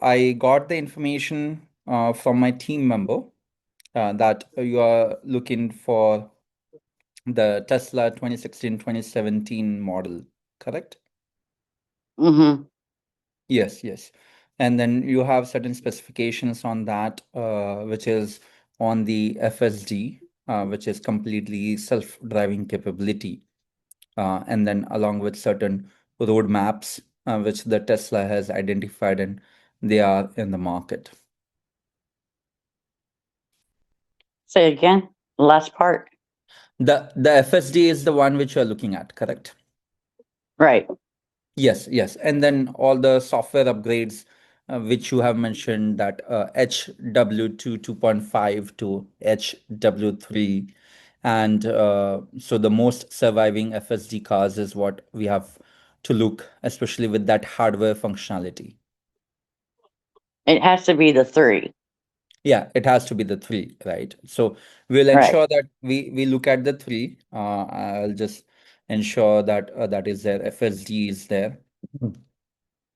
I got the information from my team member that you are looking for the Tesla 2016-2017 model, correct? Mm-hmm. Yes, yes. And then you have certain specifications on that, which is on the FSD, which is completely self-driving capability. And then along with certain roadmaps, which the Tesla has identified and they are in the market. Say again, the last part. The FSD is the one which you're looking at, correct? Right. Yes, yes. And then all the software upgrades, which you have mentioned that HW2 2.5 to HW3. And so the most surviving FSD cars is what we have to look, especially with that hardware functionality. It has to be the three. Yeah, it has to be the three, right? So we'll Right. ensure that we look at the three. I'll just ensure that that is there. FSD is there.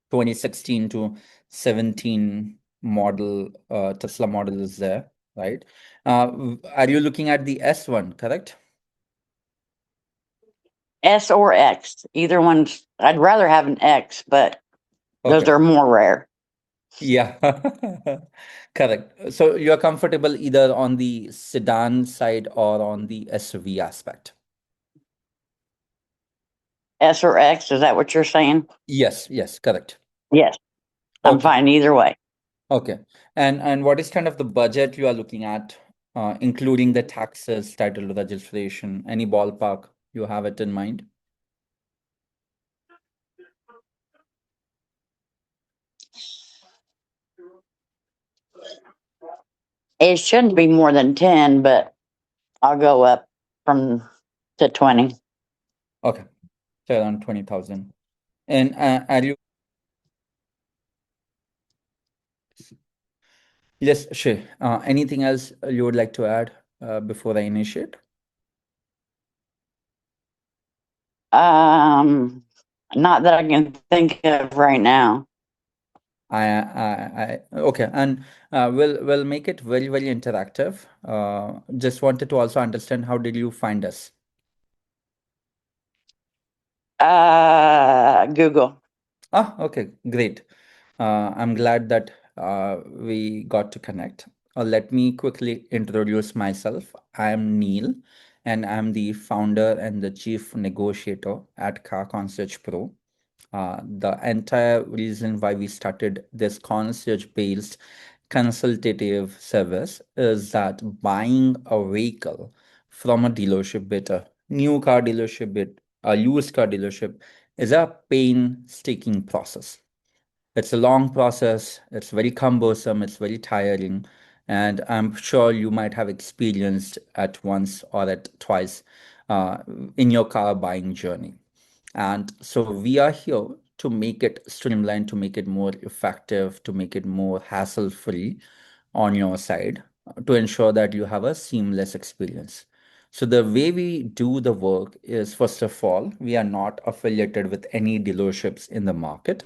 2016 to 17 model Tesla model is there, right? Are you looking at the S one, correct? S or X. Either one's, I'd rather have an X, but those Okay. are more rare. Yeah, correct. So you're comfortable either on the sedan side or on the SUV aspect? S or X, is that what you're saying? Yes, yes, correct. Yes, I'm Okay, fine either way. okay. And what is kind of the budget you are looking at, including the taxes, title registration, any ballpark you have it in mind? It shouldn't be more than 10, but I'll go up from to 20. Okay, so around 20,000. And are you, yes, sure. Anything else you would like to add before I initiate? Um, Not that I can think of right now. Okay, and we'll make it very, very interactive. Just wanted to also understand how did you find us? Google. Ah, okay, great. I'm glad that we got to connect. Let me quickly introduce myself. I'm Neil, and I'm the founder and the chief negotiator at Concierge Pro. The entire reason why we started this concierge-based consultative service is that buying a vehicle from a dealership, be it a new car dealership, be it a used car dealership, is a painstaking process. It's a long process, it's very cumbersome, it's very tiring, and I'm sure you might have experienced at once or at twice uh, in your car buying journey. And so we are here to make it streamlined, to make it more effective, to make it more hassle-free on your side, to ensure that you have a seamless experience. So the way we do the work is, first of all, we are not affiliated with any dealerships in the market.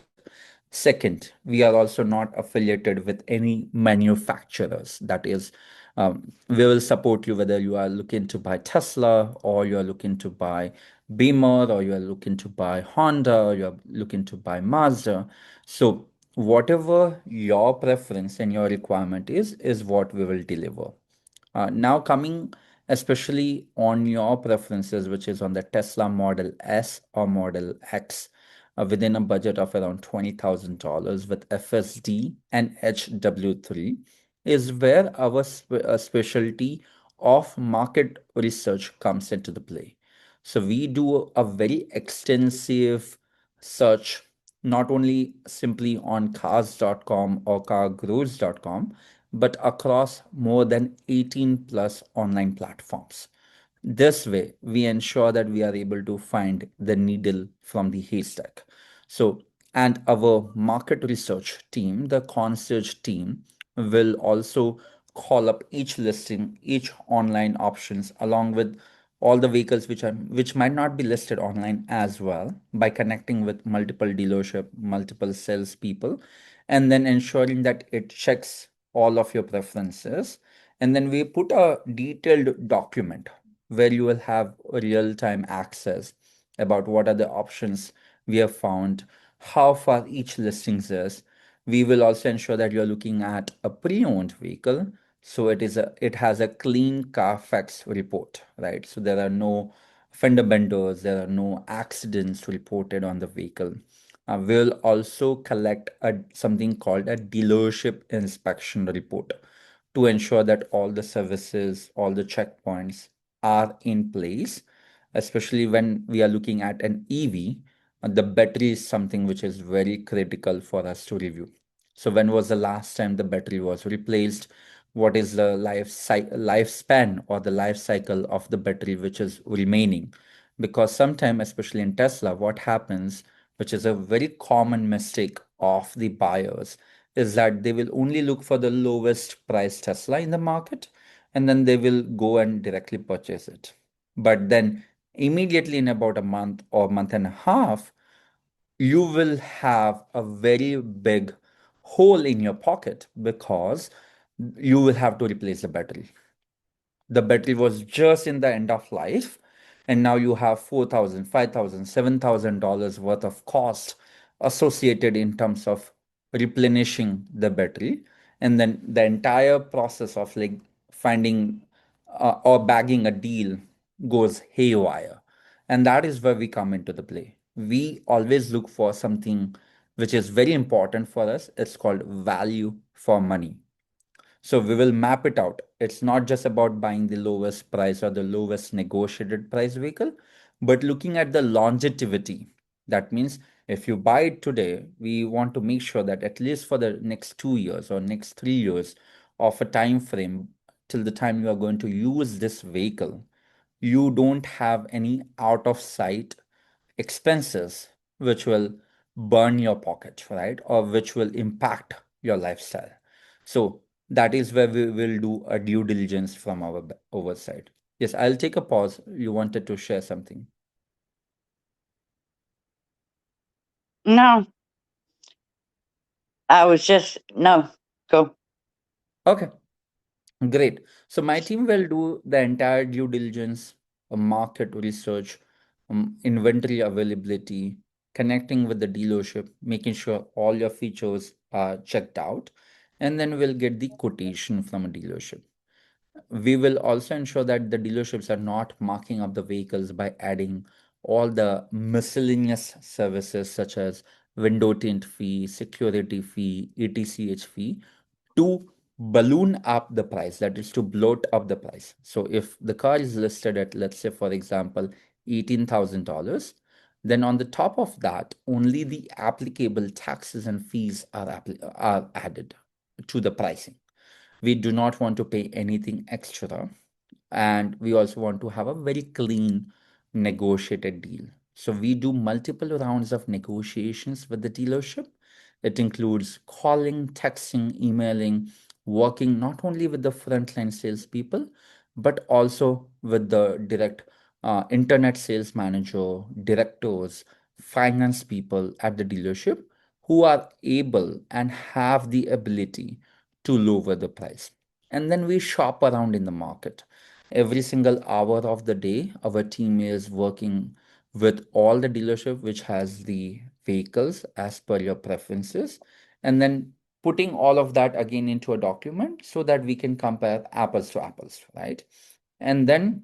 Second, we are also not affiliated with any manufacturers. That is, we will support you whether you are looking to buy Tesla or you are looking to buy Beamer or you are looking to buy Honda or you are looking to buy Mazda. So whatever your preference and your requirement is what we will deliver. Now coming especially on your preferences, which is on the Tesla Model S or Model X, within a budget of around $20,000 with FSD and HW3, is where our specialty of market research comes into the play. So we do a very extensive search, not only simply on cars.com or cargurus.com, but across more than 18 plus online platforms. This way, we ensure that we are able to find the needle from the haystack. So, and our market research team, the concierge team, will also call up each listing, each online options, along with all the vehicles which might not be listed online as well, by connecting with multiple dealership, multiple salespeople, and then ensuring that it checks all of your preferences. And then we put a detailed document where you will have real-time access about what are the options we have found, how far each listings is. We will also ensure that you're looking at a pre-owned vehicle, so it has a clean Carfax report, right? So there are no fender benders, there are no accidents reported on the vehicle. We'll also collect something called a dealership inspection report to ensure that all the services, all the checkpoints are in place, especially when we are looking at an EV. The battery is something which is very critical for us to review. So when was the last time the battery was replaced? What is the lifespan or the life cycle of the battery which is remaining? Because sometimes, especially in Tesla, what happens, which is a very common mistake of the buyers, is that they will only look for the lowest price Tesla in the market, and then they will go and directly purchase it. But then immediately in about a month or month and a half, you will have a very big hole in your pocket because you will have to replace the battery. The battery was just in the end of life, and now you have 4,000, 5,000, $7,000 worth of cost associated in terms of replenishing the battery. And then the entire process of like finding or bagging a deal goes haywire. And that is where we come into the play. We always look for something which is very important for us. It's called value for money. So we will map it out. It's not just about buying the lowest price or the lowest negotiated price vehicle, but looking at the longevity. That means if you buy it today, we want to make sure that at least for the next 2 years or next 3 years of a time frame till the time you are going to use this vehicle, you don't have any out of sight expenses which will burn your pocket, right? Or which will impact your lifestyle. So that is where we will do a due diligence from our oversight. Yes, I'll take a pause. You wanted to share something. No, I was just, no, go. Okay, great. So my team will do the entire due diligence, market research, inventory availability, connecting with the dealership, making sure all your features are checked out, and then we'll get the quotation from a dealership. We will also ensure that the dealerships are not marking up the vehicles by adding all the miscellaneous services such as window tint fee, security fee, ETCH fee to balloon up the price, that is to bloat up the price. So if the car is listed at, let's say, for example, $18,000, then on the top of that, only the applicable taxes and fees are added to the pricing. We do not want to pay anything extra, and we also want to have a very clean negotiated deal. So we do multiple rounds of negotiations with the dealership. It includes calling, texting, emailing, working not only with the frontline salespeople, but also with the direct internet sales manager, directors, finance people at the dealership who are able and have the ability to lower the price. And then we shop around in the market. Every single hour of the day, our team is working with all the dealership which has the vehicles as per your preferences, and then putting all of that again into a document so that we can compare apples to apples, right? And then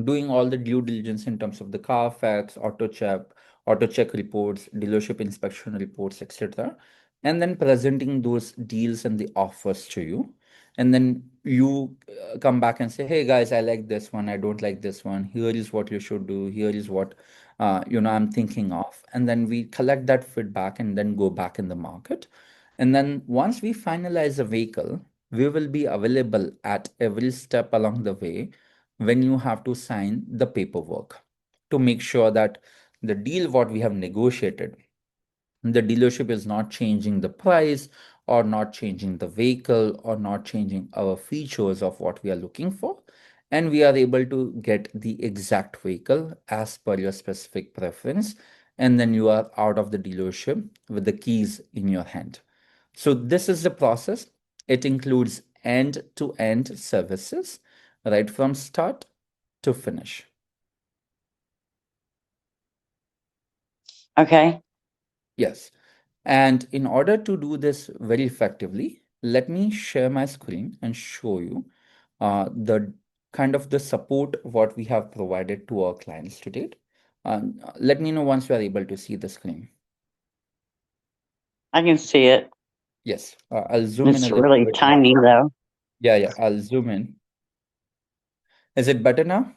doing all the due diligence in terms of the Carfax, auto check reports, dealership inspection reports, etc. And then presenting those deals and the offers to you. And then you come back and say, hey guys, I like this one, I don't like this one. Here is what you should do. Here is what I'm thinking of. And then we collect that feedback and then go back in the market. And then once we finalize a vehicle, we will be available at every step along the way when you have to sign the paperwork to make sure that the deal what we have negotiated, the dealership is not changing the price or not changing the vehicle or not changing our features of what we are looking for, and we are able to get the exact vehicle as per your specific preference, and then you are out of the dealership with the keys in your hand. So this is the process. It includes end-to-end services, right from start to finish. Okay. Yes. And in order to do this very effectively, let me share my screen and show you the kind of the support what we have provided to our clients to date. Let me know once you are able to see the screen. I can see it. Yes, I'll zoom in a It's little really bit more. tiny though. Yeah, I'll zoom in. Is it better now?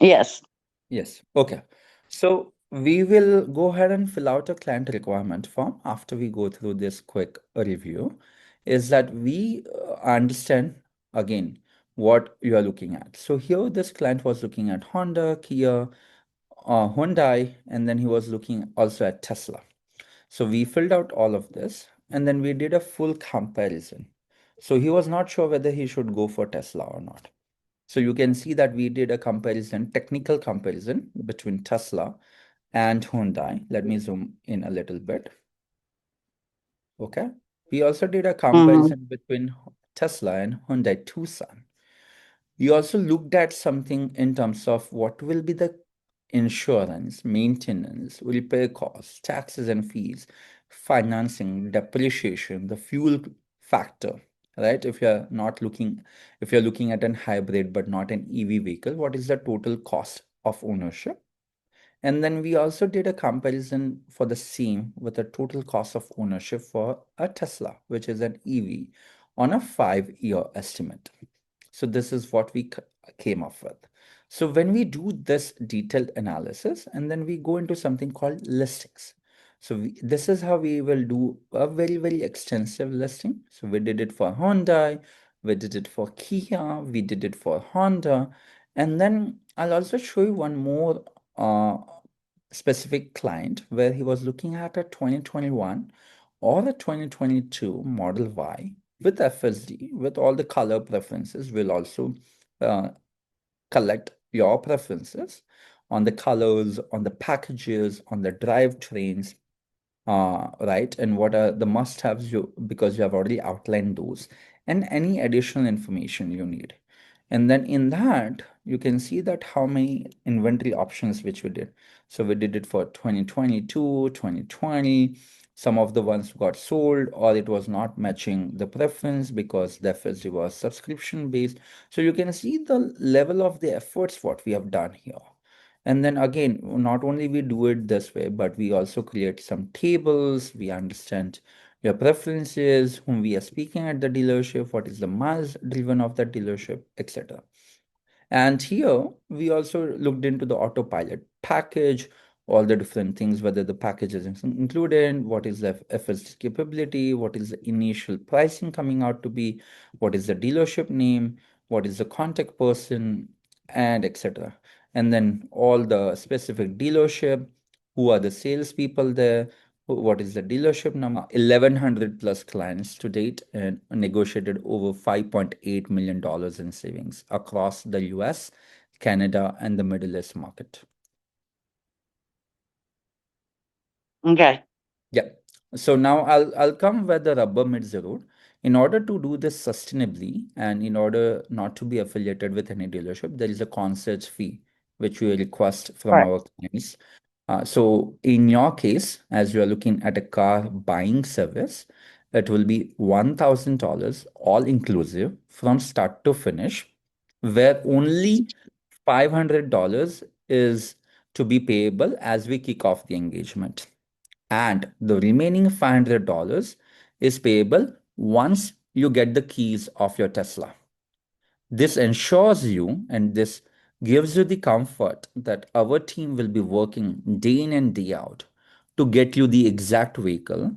Yes. Yes. Okay. So we will go ahead and fill out a client requirement form after we go through this quick review. Is that we understand again what you are looking at. So here this client was looking at Honda, Kia, Hyundai, and then he was looking also at Tesla. So we filled out all of this and then we did a full comparison. So he was not sure whether he should go for Tesla or not. So you can see that we did a comparison, technical comparison between Tesla and Hyundai. Let me zoom in a little bit. Okay. We also did a Mm-hmm. comparison between Tesla and Hyundai Tucson. We also looked at something in terms of what will be the insurance, maintenance, repair costs, taxes and fees, financing, depreciation, the fuel factor, right? If you're looking at an hybrid but not an EV vehicle, what is the total cost of ownership? And then we also did a comparison for the same with the total cost of ownership for a Tesla, which is an EV, on a 5-year estimate. So this is what we came up with. So when we do this detailed analysis and then we go into something called listings. So this is how we will do a very, very extensive listing. So we did it for Hyundai, we did it for Kia, we did it for Honda. And then I'll also show you one more specific client where he was looking at a 2021 or a 2022 Model Y with FSD, with all the color preferences. We'll also uh, collect your preferences on the colors, on the packages, on the drivetrains, right? And what are the must-haves because you have already outlined those, and any additional information you need. And then in that, you can see that how many inventory options which we did. So we did it for 2022, 2020. Some of the ones got sold or it was not matching the preference because the FSD was subscription based. So you can see the level of the efforts what we have done here. And then again, not only we do it this way, but we also create some tables. We understand your preferences, whom we are speaking at the dealership, what is the miles driven of that dealership, etc. And here we also looked into the autopilot package, all the different things, whether the package is included, what is the FSD capability, what is the initial pricing coming out to be, what is the dealership name, what is the contact person, and etc. And then all the specific dealership, who are the salespeople there, what is the dealership number, 1,100 plus clients to date, and negotiated over $5.8 million in savings across the US, Canada, and the Middle East market. Okay. Yeah. So now I'll come where the rubber meets the road. In order to do this sustainably and in order not to be affiliated with any dealership, there is a concierge fee which we request from Right. our clients. So in your case, as you are looking at a car buying service, it will be $1,000 all inclusive from start to finish, where only $500 is to be payable as we kick off the engagement. And the remaining $500 is payable once you get the keys of your Tesla. This ensures you and this gives you the comfort that our team will be working day in and day out to get you the exact vehicle,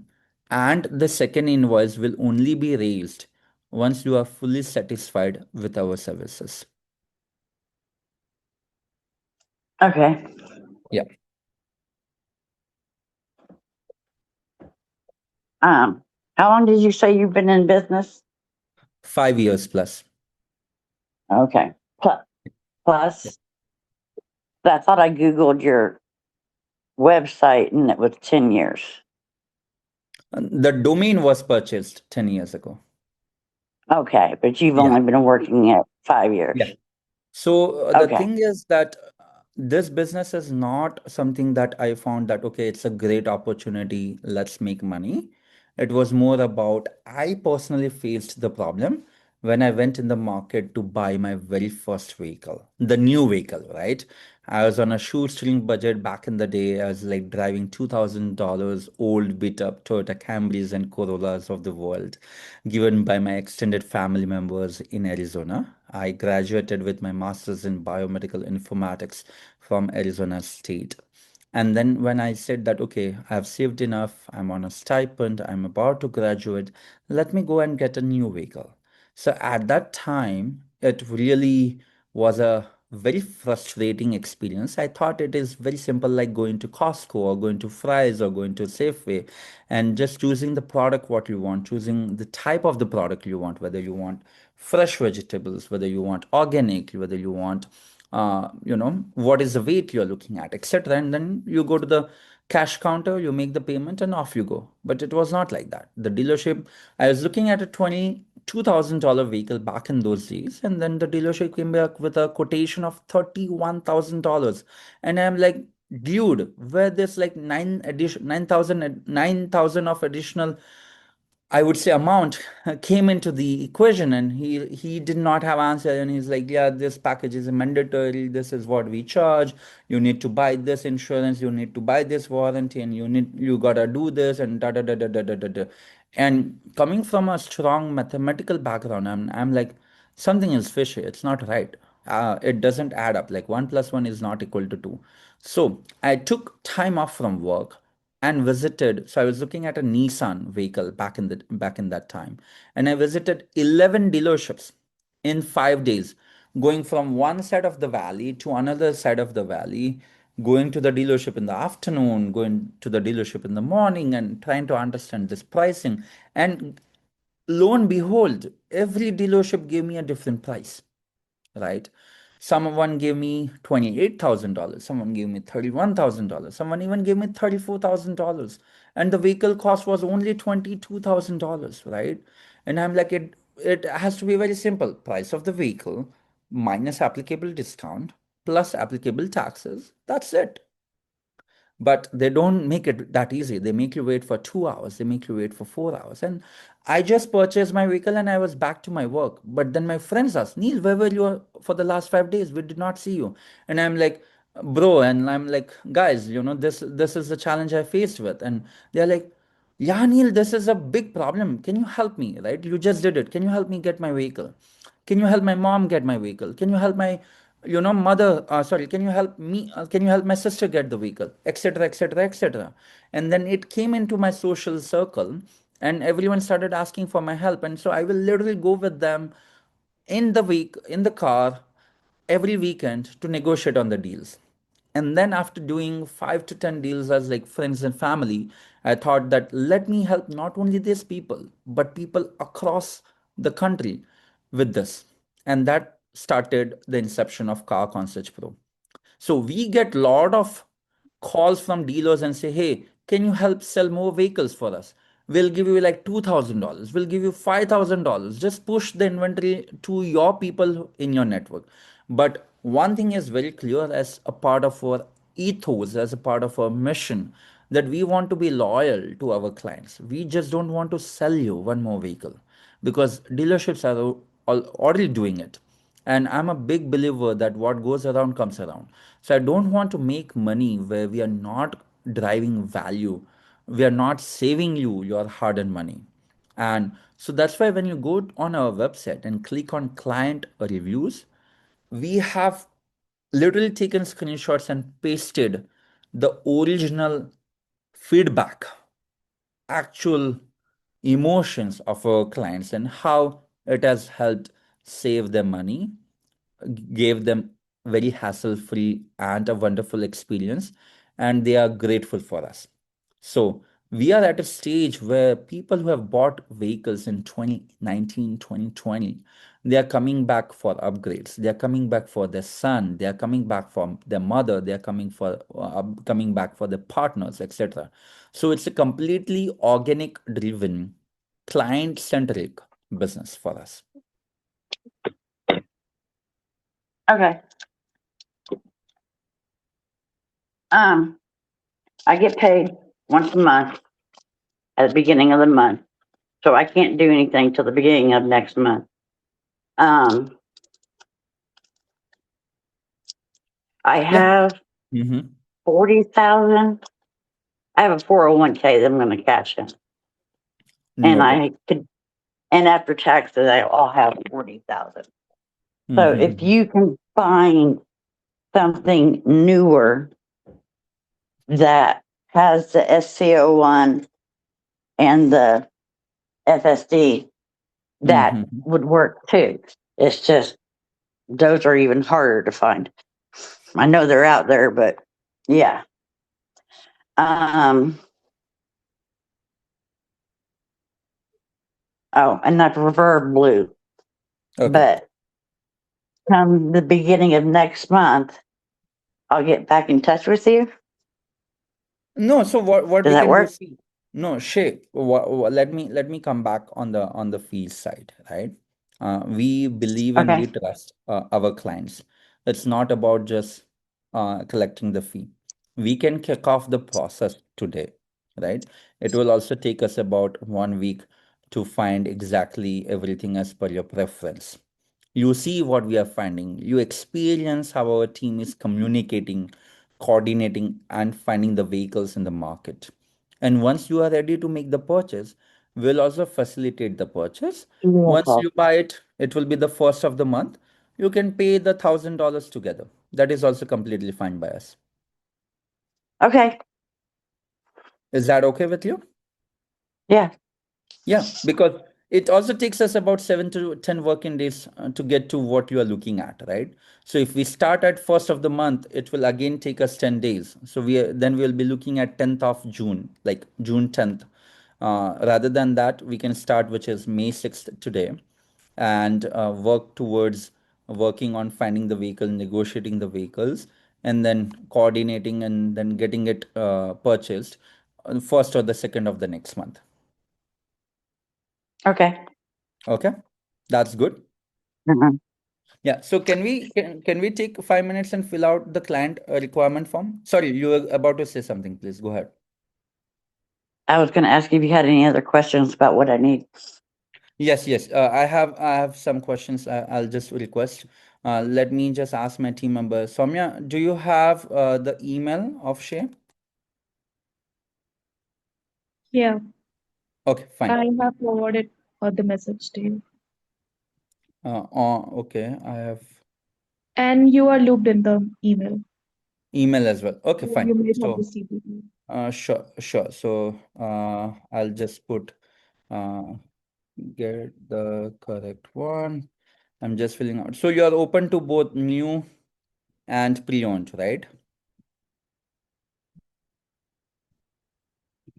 and the second invoice will only be raised once you are fully satisfied with our services. Okay. Yeah, How long did you say you've been in business? 5 years plus. Okay. Yeah. Plus, I thought I Googled your website and it was 10 years. The domain was purchased 10 years ago. Okay, but you've Yeah. only been working it 5 Yeah. years. So the Okay. thing is that this business is not something that I found that, okay, it's a great opportunity, let's make money. It was more about I personally faced the problem when I went in the market to buy my very first vehicle, the new vehicle, right? I was on a shoestring budget back in the day. I was like driving $2,000 old beat up Toyota Camrys and Corollas of the world, given by my extended family members in Arizona. I graduated with my master's in biomedical informatics from Arizona State. And then when I said that, okay, I've saved enough, I'm on a stipend, I'm about to graduate, let me go and get a new vehicle. So at that time, it really was a very frustrating experience. I thought it is very simple, like going to Costco or going to Fry's or going to Safeway and just choosing the product what you want, choosing the type of the product you want, whether you want fresh vegetables, whether you want organic, whether you want what is the weight you're looking at, etc. And then you go to the cash counter, you make the payment, and off you go. But it was not like that. The dealership, I was looking at a $22,000 vehicle back in those days, and then the dealership came back with a quotation of $31,000, and I'm like, dude, where there's like 9,000 of additional, I would say, amount came into the equation, and he did not have answer, and he's like, yeah, this package is mandatory, this is what we charge, you need to buy this insurance, you need to buy this warranty, and you gotta do this, and da da da da da da da da. And coming from a strong mathematical background, I'm like, something is fishy, it's not right. It doesn't add up, like 1 plus 1 is not equal to 2. So I took time off from work and visited. So I was looking at a Nissan vehicle back in that time, and I visited 11 dealerships in 5 days, going from one side of the valley to another side of the valley, going to the dealership in the afternoon, going to the dealership in the morning, and trying to understand this pricing. And lo and behold, every dealership gave me a different price, right? Someone gave me $28,000. Someone gave me $31,000. Someone even gave me $34,000. And the vehicle cost was only $22,000, right? And I'm like, it has to be very simple. Price of the vehicle minus applicable discount plus applicable taxes. That's it. But they don't make it that easy. They make you wait for 2 hours, they make you wait for 4 hours. And I just purchased my vehicle and I was back to my work. But then my friends asked, Neil, where were you for the last 5 days? We did not see you. And I'm like, bro, and I'm like, guys, this is the challenge I faced with. And they're like, yeah, Neil, this is a big problem. Can you help me? Right? You just did it. Can you help me get my vehicle? Can you help my mom get my vehicle? Can you help my, mother? Sorry, can you help me? Can you help my sister get the vehicle? Etc. Etc. Etc. And then it came into my social circle, and everyone started asking for my help. And so I will literally go with them in the car every weekend to negotiate on the deals. And then after doing 5 to 10 deals as like friends and family, I thought that let me help not only these people, but people across the country with this. And that started the inception of Car Concierge Pro. So we get a lot of calls from dealers and say, hey, can you help sell more vehicles for us? We'll give you like $2,000. We'll give you $5,000. Just push the inventory to your people in your network. But one thing is very clear as a part of our ethos, as a part of our mission, that we want to be loyal to our clients. We just don't want to sell you one more vehicle because dealerships are already doing it. And I'm a big believer that what goes around comes around. So I don't want to make money where we are not driving value. We are not saving you your hard earned money. And so that's why when you go on our website and click on client reviews, we have literally taken screenshots and pasted the original feedback, actual emotions of our clients and how it has helped save them money, gave them very hassle-free and a wonderful experience, and they are grateful for us. So we are at a stage where people who have bought vehicles in 2019, 2020, They are coming back for upgrades. They are coming back for their son. They are coming back from their mother. They are coming back for their partners, etc. So it's a completely organic driven, client centric business for us. Okay. Um, I get paid once a month at the beginning of the month, so I can't do anything till the beginning of next month. Um, I Yeah. have Mm-hmm. 40,000. I have a 401k that I'm going to cash in, and Noted. I could, and after taxes, I'll have 40,000. So if Mm-hmm. you can find something newer that has the SCO1 and the FSD, that Mm-hmm. would work too. It's just those are even harder to find. I know they're out there, but yeah. Um, oh, and I prefer blue, Okay. but come the beginning of next month, I'll get back in touch with you. No, so what Does we that can do, work? see, no, Shay, let me come back on the field side, right? We believe and Okay. we trust our clients. It's not about just collecting the fee. We can kick off the process today, right? It will also take us about 1 week to find exactly everything as per your preference. You see what we are finding. You experience how our team is communicating, coordinating, and finding the vehicles in the market. And once you are ready to make the purchase, we'll also facilitate the purchase. Once Beautiful. you buy it, it will be the first of the month. You can pay the $1,000 together. That is also completely fine by us. Okay. Is that okay with you? Yeah. Yeah, because it also takes us about 7 to 10 working days to get to what you are looking at, right? So if we start at first of the month, it will again take us 10 days. So then we'll be looking at 10th of June, like June 10th. Rather than that, we can start, which is May 6th today, and work towards working on finding the vehicle, negotiating the vehicles, and then coordinating and then getting it purchased first or the second of the next month. Okay. Okay, that's good. Mhm. Yeah. So can we take 5 minutes and fill out the client requirement form? Sorry, you were about to say something. Please go ahead. I was going to ask you if you had any other questions about what I need. Yes, yes. I have some questions. I'll just request. Let me just ask my team member. Soumya, do you have the email of Shay? Yeah, Okay, fine. I have forwarded the message to you. Okay, I have And you are looped in the email. email as well. Okay, You fine. might have So, received it. sure, sure. So, I'll just put uh, get the correct one. I'm just filling out. So you are open to both new and pre-owned, right?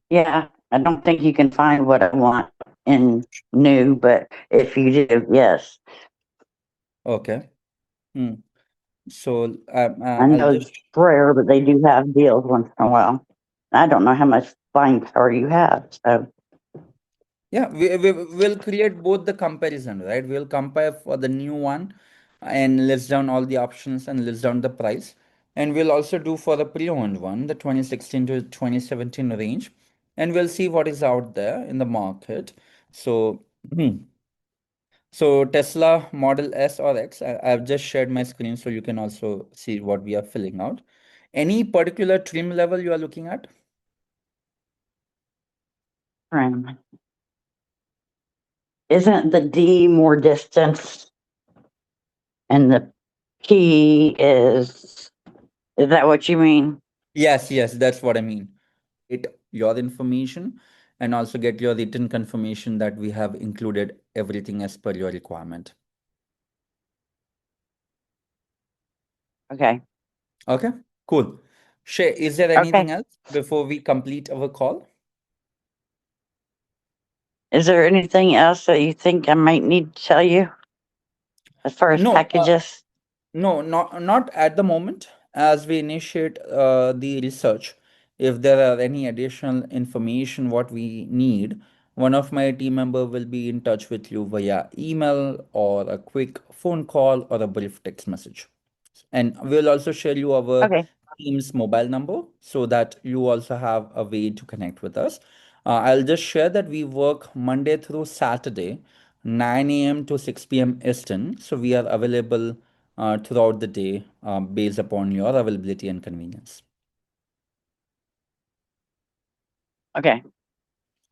Yeah. I don't think you can find what I want in new, but if you do, yes. Okay. Hmm. So I I'll know just, it's rare, but they do have deals once in a while. I don't know how much buying power you have. So, yeah, we will create both the comparison, right? We'll compare for the new one and list down all the options and list down the price. And we'll also do for the pre-owned one, the 2016 to 2017 range. And we'll see what is out there in the market. So, so Tesla Model S or X, I've just shared my screen so you can also see what we are filling out. Any particular trim level you are looking at? um, isn't the D more distance and the P is that what you mean? Yes, yes, that's what I mean. Get your information and also get your written confirmation that we have included everything as per your requirement. Okay. Okay, cool. Shay, is there Okay. anything else before we complete our call? Is there anything else that you think I might need to tell you? as far as No, packages? no, not at the moment. As we initiate the research, if there are any additional information what we need, one of my team member will be in touch with you via email or a quick phone call or a brief text message. And we'll also share you our Okay, team's mobile number so that you also have a way to connect with us. I'll just share that we work Monday through Saturday, 9 a.m. to 6 p.m. Eastern. So we are available throughout the day based upon your availability and convenience. okay.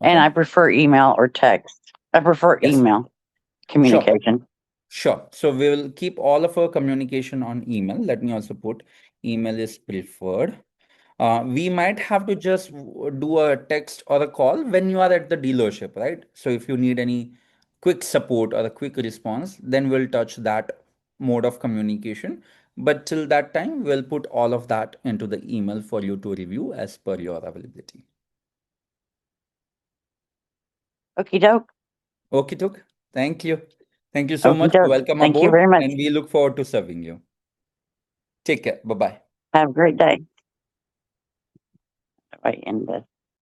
And Okay? I prefer email or text. I prefer Yes. email Sure. communication. Sure. So we will keep all of our communication on email. Let me also put email is preferred. We might have to just do a text or a call when you are at the dealership, right? So if you need any quick support or a quick response, then we'll touch that mode of communication. But till that time, we'll put all of that into the email for you to review as per your availability. Okie doke. Okay, Tuk. Thank you. Thank you so Okie much. doke. Welcome Thank you aboard, very much. and we look forward to serving you. Take care. Bye bye. Have a great day. Right, end this.